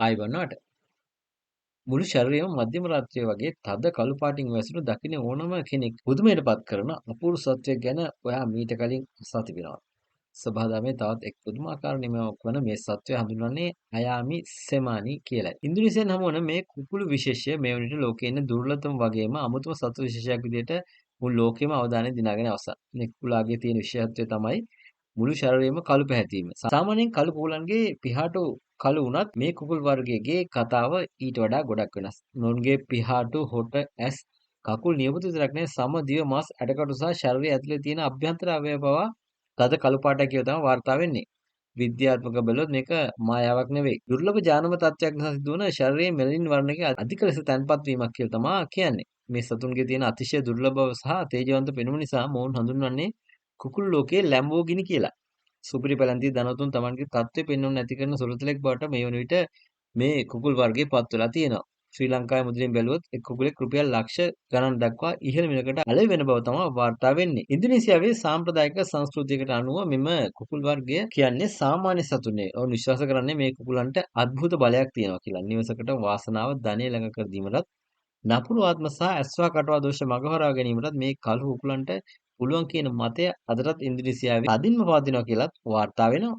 ආයිබන්නවට මුළු ශරීරයම මධ්‍යම රාත්‍රිය වගේ තද කළු පාටින් වැසුණු දකින ඕනම කෙනෙක් පුදුමයටපත් කරන අපූර්ව සත්වයක් ගැන ඔයා මීට කලින් අසා තිබෙනවා. සබහාදමේ තවත් එක් පුදුමාකාර නිමයක් වන මේ සත්වය හඳුන්වන්නේ අයාමි සෙමානි කියලයි. ඉන්දුනීසියෙන් හමු වන මේ කුකුළු විශේෂය මේ වන විට ලෝකයේ ඉන්න දුර්ලභම වගේම අමුතුම සත්ව විශේෂයක් විදිහට මුළු ලෝකෙම අවධානය දිනාගෙන අවසන්. මේ කුකුලාගේ තියෙන විශේෂත්වය තමයි මුළු ශරීරයම කළු පැහැතීම. සාමාන්‍යයෙන් කළු කුකුලන්ගේ පිහාටු කළු වුණත් මේ කුකුල් වර්ගයේ කතාව ඊට වඩා ගොඩක් වෙනස්. මොවුන්ගේ පිහාටු, හොට, ඇස්, කකුල් නියපොතු විතරක් නෙවෙයි සම දිව මස් ඇටකටු සහ ශරීරය ඇතුලේ තියෙන අභ්‍යන්තර අවයව පවා තද කළු පාටයි කියලා තමයි වාර්තා වෙන්නේ. විද්‍යාත්මක බැලුවොත් මේක මායාවක් නෙවෙයි. දුර්ලභ ජානම තත්ත්වයක් නිසා සිදුවන ශරීරයේ මෙලනින් වර්ණයේ අධික ලෙස තැන්පත් වීමක් කියලා තමයි කියන්නේ. මේ සතුන්ගේ තියෙන අතිශය දුර්ලභ බව සහ තේජවන්ත පෙනුම නිසා මොවුන් හඳුන්වන්නේ කුකුල් ලෝකයේ ලැම්බෝගිනි කියලා. සුපිරි පැලැන්තිය ධනවතුන් තමන්ගේ තත්ත්වය පෙන්වන්න නැති කරන සුළුතලෙක් බවට මේ වන විට මේ කුකුල් වර්ගය පත් වෙලා තියෙනවා. ශ්‍රී ලංකාවේ මුදලින් බැලුවොත් එක් කුකුලෙක් රුපියල් ලක්ෂ ගණන් දක්වා ඉහළ මිලකට අලෙවි වෙන බව තමයි වාර්තා වෙන්නේ. ඉන්දුනීසියාවේ සාම්ප්‍රදායික සංස්කෘතියකට අනුව මෙම කුකුල් වර්ගය කියන්නේ සාමාන්‍ය සතුන් නෙවෙයි. ඔවුන් විශ්වාස කරන්නේ මේ කුකුලන්ට අద్භූත බලයක් තියෙනවා කියලා. නිවසකට වාසනාව ධනය ළඟ කර දීමටත් නපුරු ආත්ම සහ ඇස්වා කටවා දෝෂ මගහරවා ගැනීමටත් මේ කළු කුකුලන්ට පුළුවන් කියන මතය අදටත් ඉන්දුනීසියාවේ අදින්ම පවතිනවා කියලත් වාර්තා වෙනවා.